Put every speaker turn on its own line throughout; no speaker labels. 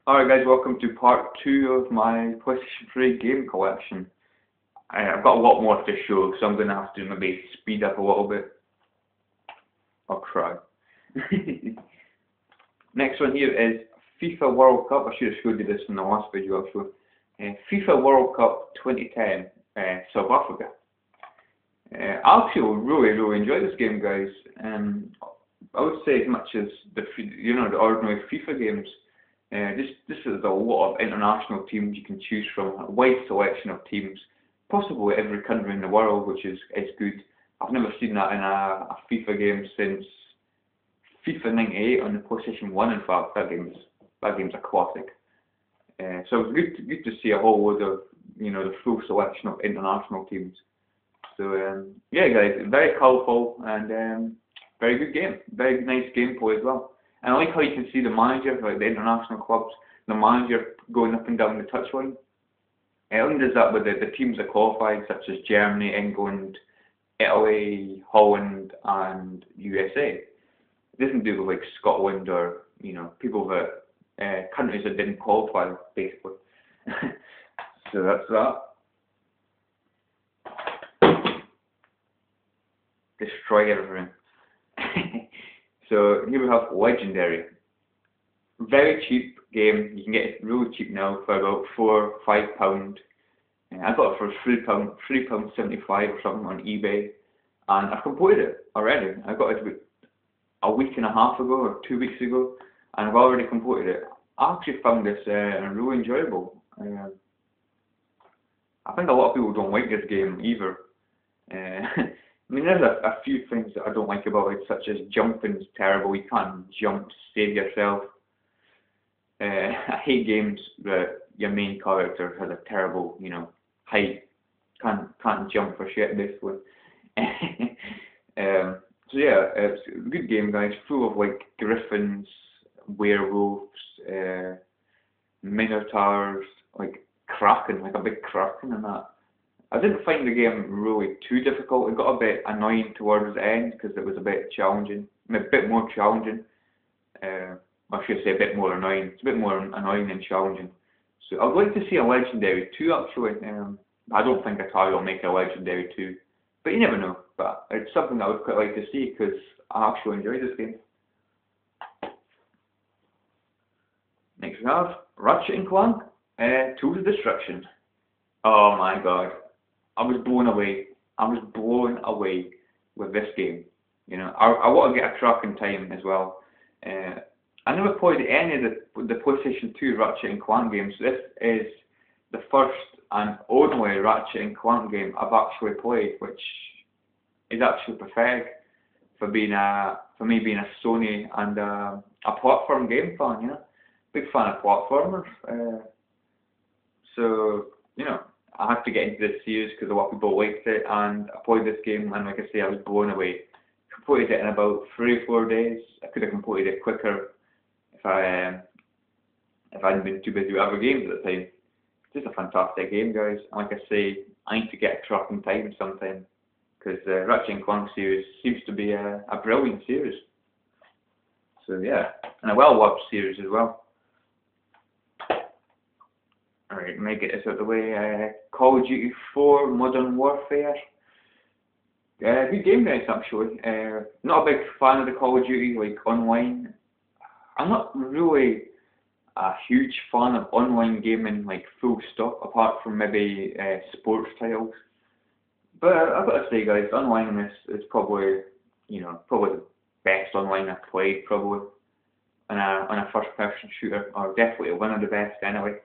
Alright guys, welcome to part 2 of my PlayStation 3 game collection. I've got a lot more to show, so I'm going to have to maybe speed up a little bit. I'll try. Next one here is FIFA World Cup. I should have showed you this in the last video actually. FIFA World Cup 2010, South Africa. I actually really enjoy this game, guys. I would say as much as the ordinary FIFA games. This is a lot of international teams you can choose from, a wide selection of teams, possibly every country in the world, which is good. I've never seen that in a FIFA game since FIFA 98 on the PlayStation 1. In fact, that game's a classic. So it's good to see a whole load of the full selection of international teams. So yeah, guys, very colourful and very good game, very nice gameplay as well. And I like how you can see the manager, like the international clubs, the manager going up and down the touchline. It only does that with the teams that qualified, such as Germany, England, Italy, Holland, and USA. It doesn't do with like Scotland or people that countries that didn't qualify, basically. So that's that. Destroy everything. So here we have Legendary. Very cheap game. You can get it really cheap now for about £4–5. I got it for £3.75 or something on eBay, and I've completed it already. I got it about a week and a half ago or 2 weeks ago, and I've already completed it. I actually found this really enjoyable. I think a lot of people don't like this game either. I mean, there's a few things that I don't like about it, such as jumping's terrible. You can't jump to save yourself. I hate games that your main character has a terrible, height. Can't jump for shit, basically. So yeah, it's a good game, guys. Full of like griffins, werewolves, minotaurs, like kraken, like a big kraken and that. I didn't find the game really too difficult. It got a bit annoying towards the end because it was a bit challenging, a bit more challenging. I should say a bit more annoying. It's a bit more annoying than challenging. So I'd like to see a Legendary 2 actually. I don't think Atari will make a Legendary 2, but you never know. But it's something I would quite like to see because I actually enjoy this game. Next we have Ratchet and Clank, Tools of Destruction. Oh my god. I was blown away. I was blown away with this game. I want to get a track in time as well. I never played any of the PlayStation 2 Ratchet and Clank games. This is the first and only Ratchet and Clank game I've actually played, which is actually perfect for me being a Sony and a platform game fan. Big fan of platformers. So I had to get into this series because a lot of people liked it, and I played this game, and like I say, I was blown away. Completed it in about 3 or 4 days. I could have completed it quicker if I hadn't been too busy with other games at the time. It's just a fantastic game, guys. And like I say, I need to get a track in time sometime because the Ratchet and Clank series seems to be a brilliant series. So yeah, and a well-loved series as well. Alright, let me get this out of the way. Call of Duty 4 Modern Warfare. Good game, guys, actually. Not a big fan of the Call of Duty, like, online. I'm not really a huge fan of online gaming, like, full stop, apart from maybe sports titles. But I've got to say, guys, online is probably, probably the best online I've played, probably, on a first-person shooter, or definitely one of the best, anyway.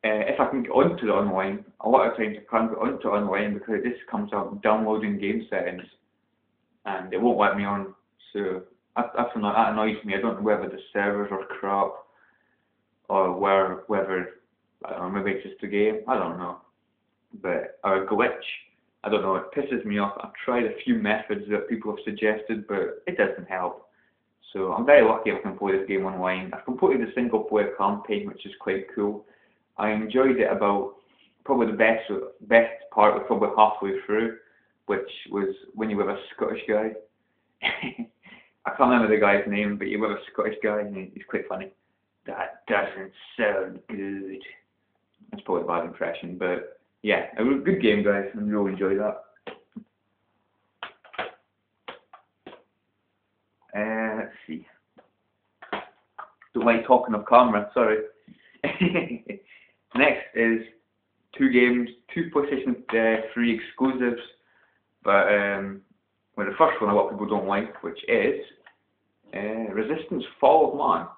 If I can get onto the online, a lot of times I can't get onto online because it just comes up downloading game settings and it won't let me on. So that annoys me. I don't know whether the servers are crap or whether I don't know, maybe it's just the game. I don't know, or a glitch. I don't know. It pisses me off. I've tried a few methods that people have suggested, but it doesn't help. So I'm very lucky I can play this game online. I've completed the single player campaign, which is quite cool. I enjoyed it about, probably the best part was probably halfway through, which was when you were a Scottish guy. I can't remember the guy's name, but you were a Scottish guy and he's quite funny. That doesn't sound good. That's probably a bad impression, but yeah, a good game, guys. I really enjoyed that. Let's see. Don't like talking off camera, sorry. Next is two games, two PlayStation 3 exclusives, but well, the first one a lot of people don't like, which is Resistance Fall of Man.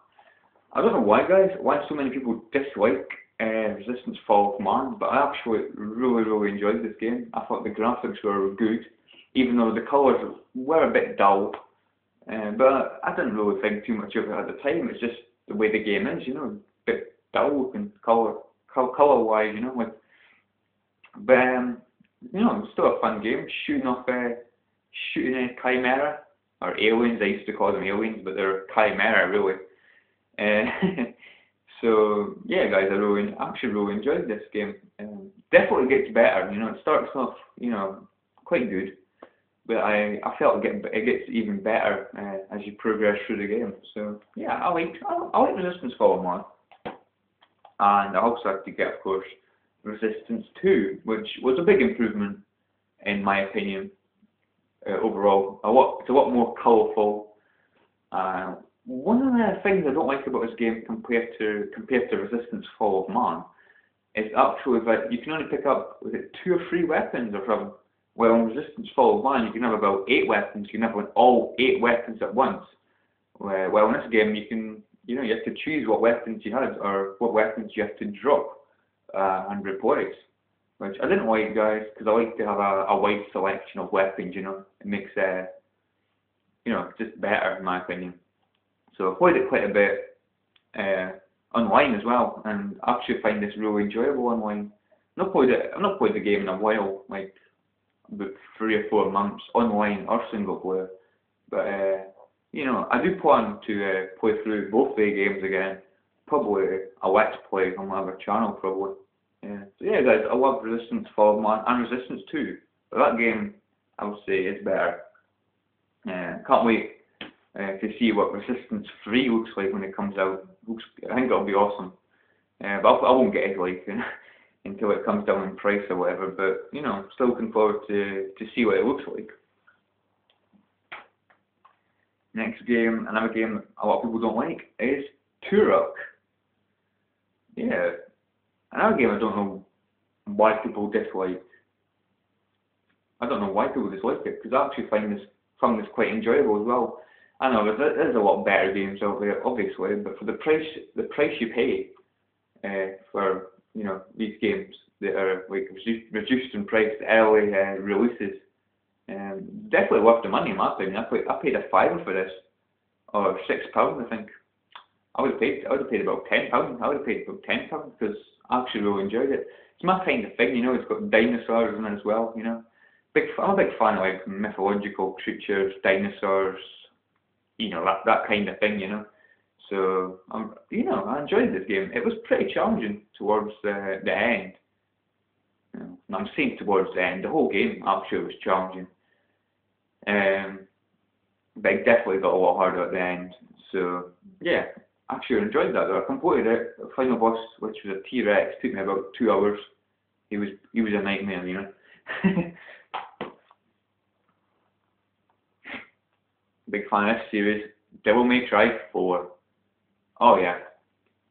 I don't know why, guys, why so many people dislike Resistance Fall of Man, but I actually really enjoyed this game. I thought the graphics were good, even though the colours were a bit dull, but I didn't really think too much of it at the time. It's just the way the game is, you know, a bit dull looking colour-wise, you know, like, but you know, it's still a fun game, shooting a chimera, or aliens. I used to call them aliens, but they're chimera, really. So yeah, guys, I actually really enjoyed this game. Definitely gets better. You know, it starts off, you know, quite good, but I felt it gets even better as you progress through the game. So yeah, I like Resistance Fall of Man, and I also had to get, of course, Resistance 2, which was a big improvement in my opinion. Overall, it's a lot more colourful. One of the things I don't like about this game compared to Resistance Fall of Man is actually that you can only pick up, was it 2 or 3 weapons or something? Well, in Resistance Fall of Man you can have about 8 weapons. You can have all 8 weapons at once. Well, in this game you have to choose what weapons you had or what weapons you have to drop and replace. Which I didn't like, guys, because I like to have a wide selection of weapons. You know, it makes just better in my opinion. So I played it quite a bit online as well, and I actually find this really enjoyable online. I've not played the game in a while, like about 3 or 4 months, online or single player. But you know, I do plan to play through both the games again. Probably a let's play on my other channel, probably. Yeah. So yeah, guys, I love Resistance Fall of Man and Resistance 2, but that game I would say is better. Can't wait to see what Resistance 3 looks like when it comes out. I think it'll be awesome. But I won't get it like until it comes down in price or whatever. But you know, still looking forward to see what it looks like. Next game, another game a lot of people don't like, is Turok. Yeah, another game I don't know why people dislike. I don't know why people dislike it, because I actually find this quite enjoyable as well. I know there's a lot better games out there, obviously, but for the price you pay for these games that are like reduced in price, early releases, definitely worth the money in my opinion. I paid a fiver for this, or £6 I think. I would have paid about £10. I would have paid about £10 because I actually really enjoyed it. It's my kind of thing, you know. It's got dinosaurs in it as well, you know. I'm a big fan of like mythological creatures, dinosaurs, you know, that kind of thing, you know. So I enjoyed this game. It was pretty challenging towards the end. You know, I'm saying towards the end. The whole game actually was challenging. But it definitely got a lot harder at the end. So yeah, I actually enjoyed that though. I completed it. The final boss, which was a T-Rex, took me about 2 hours. He was a nightmare, you know. Big fan of this series. Devil May Cry 4. Oh yeah,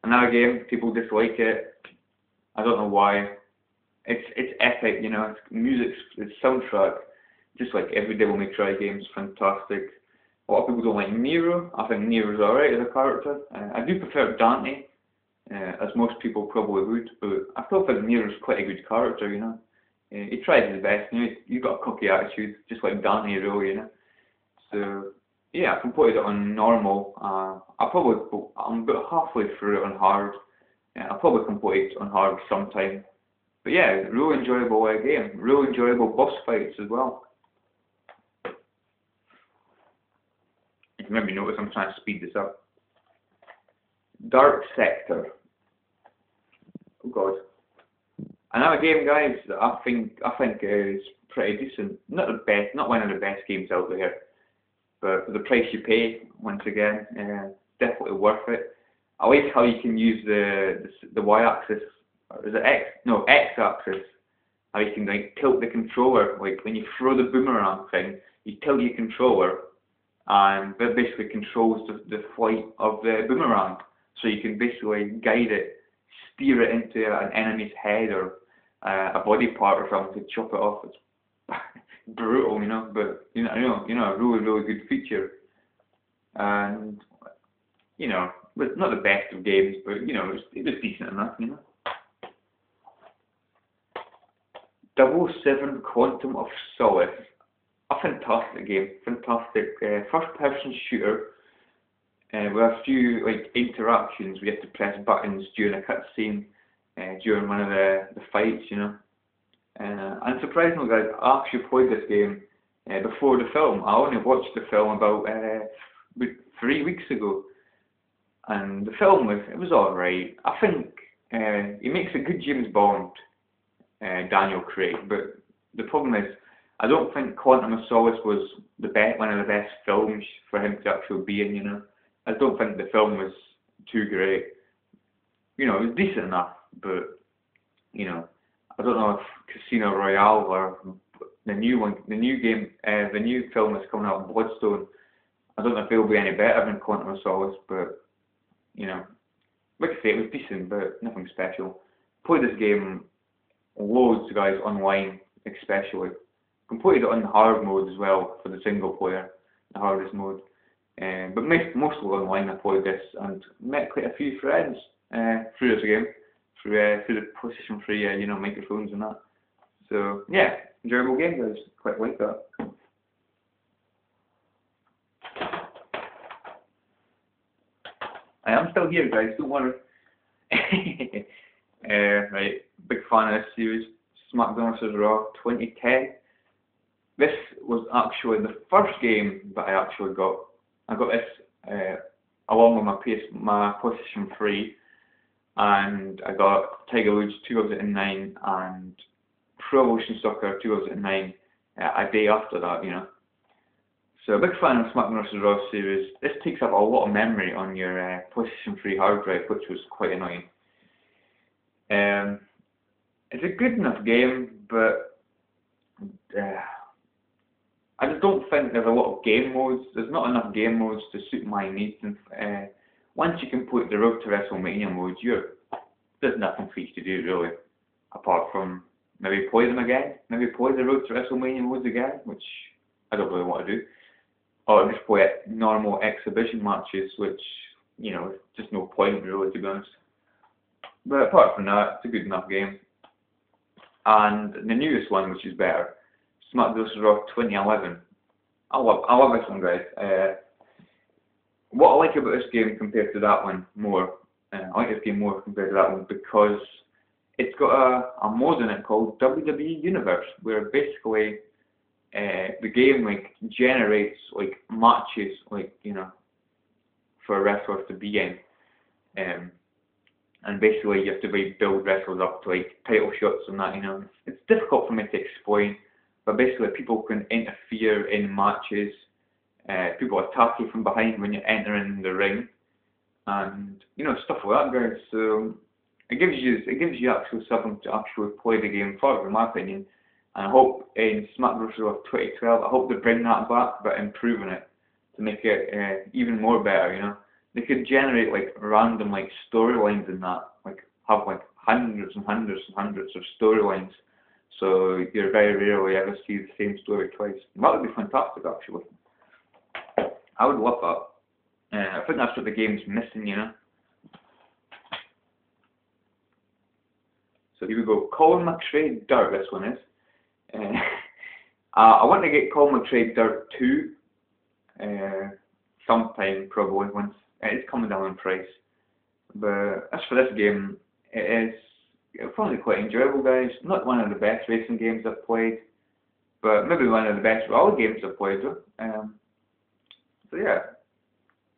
another game. People dislike it. I don't know why. It's epic, you know. It's music, it's soundtrack. Just like every Devil May Cry game is fantastic. A lot of people don't like Nero. I think Nero's alright as a character. I do prefer Dante, as most people probably would, but I still think Nero's quite a good character, you know. He tries his best, you know. He's got a cocky attitude, just like Dante, really, you know. So yeah, I completed it on normal. I'm about halfway through it on hard. I'll probably complete it on hard sometime. But yeah, really enjoyable game. Really enjoyable boss fights as well. You can maybe notice I'm trying to speed this up. Dark Sector. Oh god. Another game, guys, that I think is pretty decent. Not the best, not one of the best games out there, but for the price you pay, once again, definitely worth it. I like how you can use the y-axis, or is it X? No, x-axis. How you can like tilt the controller, like when you throw the boomerang thing, you tilt your controller, and that basically controls the flight of the boomerang. So you can basically guide it, steer it into an enemy's head or a body part or something to chop it off. It's brutal, you know, but a really good feature. And you know, but not the best of games, but you know, it was decent enough, you know. 007 Quantum of Solace, a fantastic game, fantastic first-person shooter with a few like interactions. We have to press buttons during a cutscene, during one of the fights, you know. And surprisingly, guys, I actually played this game before the film. I only watched the film about 3 weeks ago, and the film was alright. I think he makes a good James Bond, Daniel Craig, but the problem is I don't think Quantum of Solace was one of the best films for him to actually be in, you know. I don't think the film was too great. You know, it was decent enough, but you know, I don't know if Casino Royale or the new film that's coming out, Bloodstone, I don't know if it'll be any better than Quantum of Solace, but you know, like I say, it was decent, but nothing special. Played this game loads, guys, online, especially. Completed it on hard mode as well for the single player, the hardest mode. But mostly online I played this and met quite a few friends through this game, through the PlayStation 3, you know, microphones and that. So yeah, enjoyable game, guys. Quite like that. I am still here, guys. Don't worry. Right, big fan of this series, SmackDown vs. Raw 2010. This was actually the first game that I actually got. I got this along with my PlayStation 3, and I got Tiger Woods 2009 and Pro Evolution Soccer 2009 a day after that, you know. So a big fan of SmackDown vs. Raw series. This takes up a lot of memory on your PlayStation 3 hard drive, which was quite annoying. It's a good enough game, but I just don't think there's a lot of game modes. There's not enough game modes to suit my needs. And once you complete the Road to WrestleMania modes, there's nothing for you to do really, apart from maybe play them again, maybe play the Road to WrestleMania modes again, which I don't really want to do, or just play normal exhibition matches, which you know, just no point really, to be honest. But apart from that, it's a good enough game. And the newest one, which is better, SmackDown vs. Raw 2011. I love this one, guys. What I like about this game compared to that one more, I like this game more compared to that one because it's got a mode in it called WWE Universe, where basically the game like generates like matches, like, you know, for wrestlers to be in. And basically you have to build wrestlers up to like title shots and that, you know. It's difficult for me to explain, but basically people can interfere in matches. People attack you from behind when you're entering the ring, and you know, stuff like that, guys. So it gives you actually something to actually play the game for, in my opinion. And I hope in SmackDown vs. Raw 2012, I hope they bring that back, but improving it to make it even more better, you know. They could generate like random like storylines in that, like have like hundreds and hundreds and hundreds of storylines, so you very rarely ever see the same story twice. That would be fantastic, actually. I would love that. I think that's what the game's missing, you know. So here we go. Colin McRae Dirt, this one is. I want to get Colin McRae Dirt 2 sometime, probably, once it's coming down in price. But as for this game, it's probably quite enjoyable, guys. Not one of the best racing games I've played, but maybe one of the best rally games I've played, though. So yeah,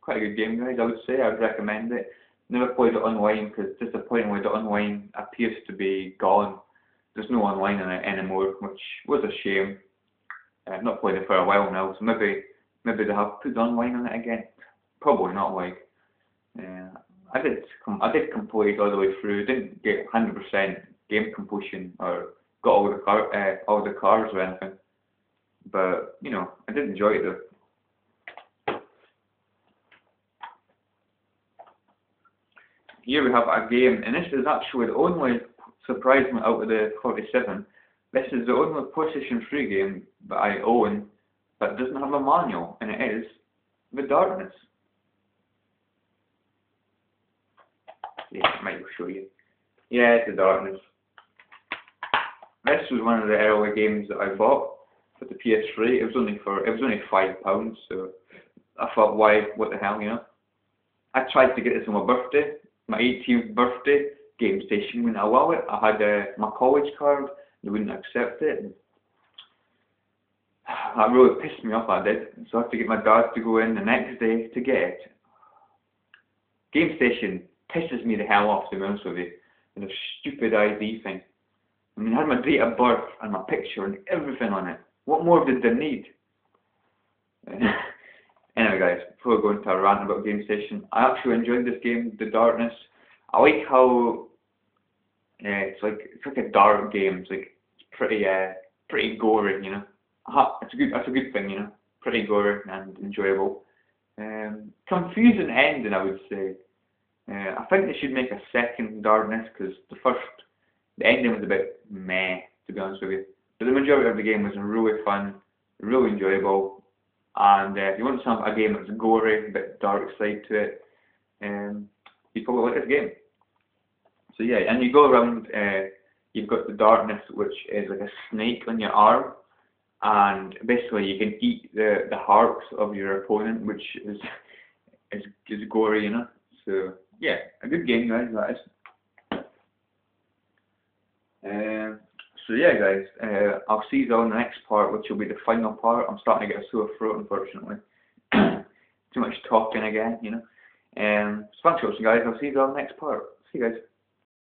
quite a good game, guys. I would say I'd recommend it. Never played it online because disappointingly the online appears to be gone. There's no online in it anymore, which was a shame. I've not played it for a while now, so maybe they have put online on it again. Probably not, like. I did complete all the way through. Didn't get 100% game completion or got all the cars or anything. But you know, I did enjoy it though. Here we have a game, and this is actually the only, surprisingly, out of the 47. This is the only PlayStation 3 game that I own that doesn't have a manual, and it is The Darkness. Yeah, I might show you. Yeah, it's The Darkness. This was one of the early games that I bought for the PS3. It was only £5, so I thought, why? What the hell, you know? I tried to get this on my birthday, my 18th birthday. Game Station wouldn't allow it. I had my college card. They wouldn't accept it. That really pissed me off. I did. So I had to get my dad to go in the next day to get it. Game Station pisses me the hell off, to be honest with you. And the stupid ID thing. I mean, I had my date of birth and my picture and everything on it. What more did they need? Anyway, guys, before we go into a rant about Game Station, I actually enjoyed this game, The Darkness. I like how it's like a dark game. It's like it's pretty gory, you know. That's a good thing, you know. Pretty gory and enjoyable. Confusing ending, I would say. I think they should make a second Darkness because the ending was a bit meh, to be honest with you. But the majority of the game was really fun, really enjoyable. And if you want to have a game that's gory, a bit dark side to it, you probably like this game. So yeah, and you go around, you've got the Darkness, which is like a snake on your arm, and basically you can eat the hearts of your opponent, which is gory, you know. So yeah, a good game, guys. That is. So yeah, guys, I'll see you all in the next part, which will be the final part. I'm starting to get a sore throat, unfortunately. Too much talking again, you know. So thanks for watching, guys. I'll see you all in the next part. See you guys.